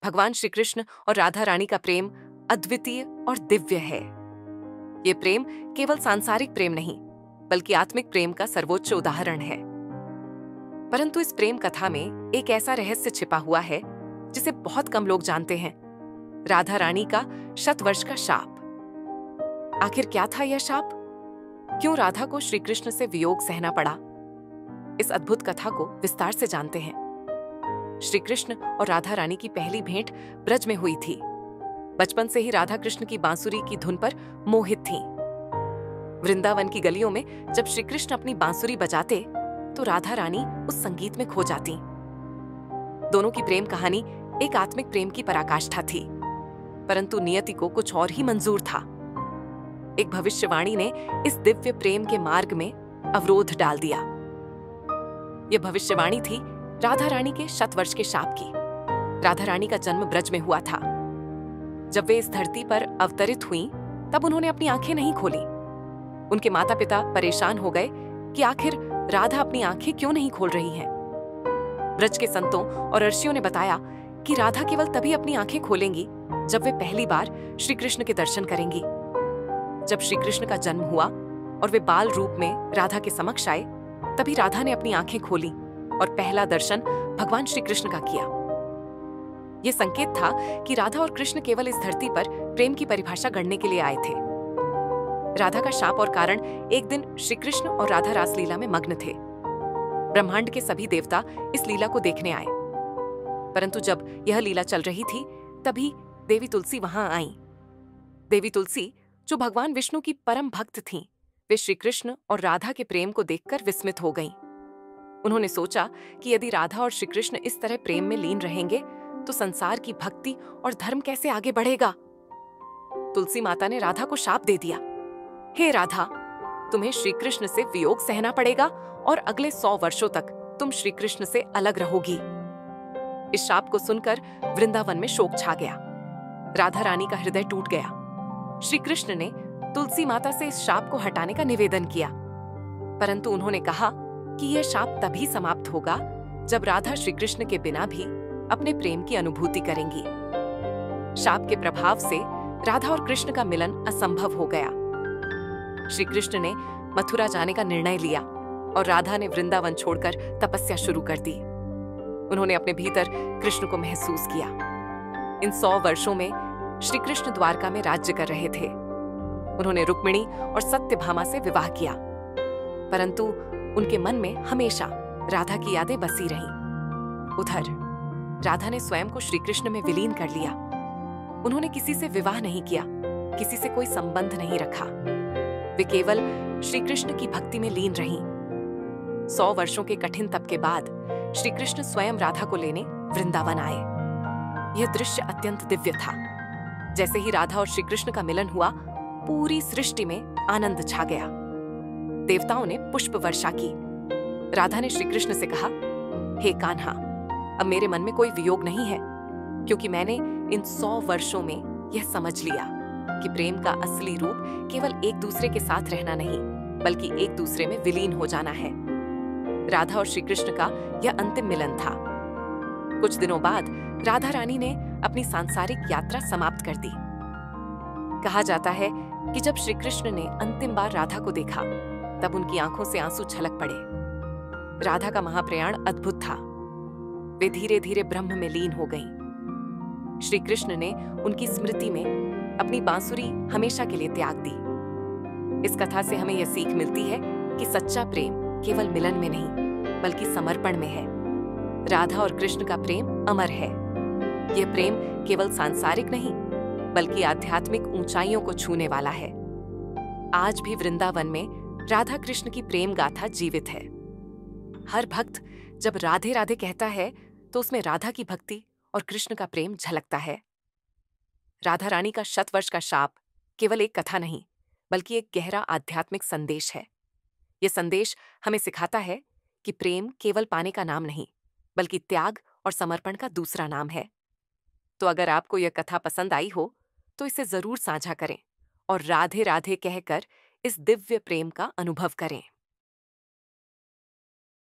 भगवान श्री कृष्ण और राधा रानी का प्रेम अद्वितीय और दिव्य है। ये प्रेम केवल सांसारिक प्रेम नहीं, बल्कि आत्मिक प्रेम का सर्वोच्च उदाहरण है। परंतु इस प्रेम कथा में एक ऐसा रहस्य छिपा हुआ है जिसे बहुत कम लोग जानते हैं। राधा रानी का शतवर्ष का शाप। आखिर क्या था यह शाप? क्यों राधा को श्री कृष्ण से वियोग सहना पड़ा? इस अद्भुत कथा को विस्तार से जानते हैं। श्री कृष्ण और राधा रानी की पहली भेंट ब्रज में हुई थी। बचपन से ही राधा कृष्ण की बांसुरी की धुन पर मोहित थीं। वृंदावन की गलियों में जब श्री कृष्ण अपनी बांसुरी बजाते तो राधा रानी उस संगीत में खो जाती। दोनों की प्रेम कहानी एक आत्मिक प्रेम की पराकाष्ठा थी, परंतु नियति को कुछ और ही मंजूर था। एक भविष्यवाणी ने इस दिव्य प्रेम के मार्ग में अवरोध डाल दिया। यह भविष्यवाणी थी राधा रानी के शतवर्ष के शाप की। राधा रानी का जन्म ब्रज में हुआ था। जब वे इस धरती पर अवतरित हुईं, तब उन्होंने अपनी आंखें नहीं खोली। उनके माता पिता परेशान हो गए कि आखिर राधा अपनी आंखें क्यों नहीं खोल रही हैं। ब्रज के संतों और ऋषियों ने बताया कि राधा केवल तभी अपनी आंखें खोलेंगी जब वे पहली बार श्री कृष्ण के दर्शन करेंगी। जब श्री कृष्ण का जन्म हुआ और वे बाल रूप में राधा के समक्ष आए, तभी राधा ने अपनी आंखें खोली और पहला दर्शन भगवान श्री कृष्ण का किया। यह संकेत था कि राधा और कृष्ण केवल इस धरती पर प्रेम की परिभाषा गढ़ने के लिए आए थे। राधा का शाप और कारण एक दिन श्री कृष्ण और राधा रासलीला में मग्न थे। ब्रह्मांड के सभी देवता इस लीला को देखने आए, परंतु जब यह लीला चल रही थी तभी देवी तुलसी वहां आईं। देवी तुलसी, जो भगवान विष्णु की परम भक्त थीं, वे श्री कृष्ण और राधा के प्रेम को देखकर विस्मित हो गईं। उन्होंने सोचा कि यदि राधा और श्री कृष्ण इस तरह प्रेम में लीन रहेंगे तो संसार की भक्ति और धर्म कैसे आगे बढ़ेगा। तुलसी माता ने राधा को शाप दे दिया, हे राधा, तुम्हें श्री कृष्ण से वियोग सहना पड़ेगा और अगले 100 वर्षों तक तुम श्री कृष्ण से अलग रहोगी। इस शाप को सुनकर वृंदावन में शोक छा गया। राधा रानी का हृदय टूट गया। श्री कृष्ण ने तुलसी माता से इस शाप को हटाने का निवेदन किया, परंतु उन्होंने कहा कि यह शाप तभी समाप्त होगा जब राधा श्री कृष्ण के बिना भी अपने प्रेम की अनुभूति करेंगी। शाप के प्रभाव से राधा और कृष्ण का मिलन असंभव हो गया। श्री कृष्ण ने मथुरा जाने का निर्णय लिया और राधा ने वृंदावन छोड़कर तपस्या शुरू कर दी। उन्होंने अपने भीतर कृष्ण को महसूस किया। इन 100 वर्षों में श्री कृष्ण द्वारका में राज्य कर रहे थे। उन्होंने रुक्मिणी और सत्यभामा से विवाह किया, परंतु उनके मन में हमेशा राधा की यादें बसी रहीं। उधर राधा ने स्वयं को श्री कृष्ण में विलीन कर लिया। उन्होंने किसी से विवाह नहीं किया, किसी से कोई संबंध नहीं रखा। वे केवल श्री कृष्ण की भक्ति में लीन रहीं। 100 वर्षों के कठिन तप के बाद श्री कृष्ण स्वयं राधा को लेने वृंदावन आए। यह दृश्य अत्यंत दिव्य था। जैसे ही राधा और श्री कृष्ण का मिलन हुआ, पूरी सृष्टि में आनंद छा गया। देवताओं ने पुष्प वर्षा की। राधा ने श्री कृष्ण से कहा, हे कान्हा, अब मेरे मन में कोई वियोग नहीं है, क्योंकि मैंने इन 100 वर्षों में यह समझ लिया कि प्रेम का असली रूप केवल एक दूसरे के साथ रहना नहीं, बल्कि एक दूसरे में विलीन हो जाना है। राधा और श्री कृष्ण का यह अंतिम मिलन था। कुछ दिनों बाद राधा रानी ने अपनी सांसारिक यात्रा समाप्त कर दी। कहा जाता है कि जब श्री कृष्ण ने अंतिम बार राधा को देखा, तब उनकी आंखों से आंसू छलक पड़े। राधा का महाप्रयाण अद्भुत था। वे धीरे धीरे ब्रह्म में लीन हो गईं। श्री कृष्ण ने उनकी स्मृति में अपनी बांसुरी हमेशा के लिए त्याग दी। इस कथा से हमें यह सीख मिलती है कि सच्चा प्रेम केवल मिलन में नहीं, बल्कि समर्पण में है। राधा और कृष्ण का प्रेम अमर है। यह प्रेम केवल सांसारिक नहीं, बल्कि आध्यात्मिक ऊंचाइयों को छूने वाला है। आज भी वृंदावन में राधा कृष्ण की प्रेम गाथा जीवित है। हर भक्त जब राधे राधे कहता है तो उसमें राधा की भक्ति और कृष्ण का प्रेम झलकता है। राधा रानी का शतवर्ष का शाप केवल एक कथा नहीं, बल्कि एक गहरा आध्यात्मिक संदेश है। यह संदेश हमें सिखाता है कि प्रेम केवल पाने का नाम नहीं, बल्कि त्याग और समर्पण का दूसरा नाम है। तो अगर आपको यह कथा पसंद आई हो तो इसे जरूर साझा करें और राधे राधे कहकर इस दिव्य प्रेम का अनुभव करें।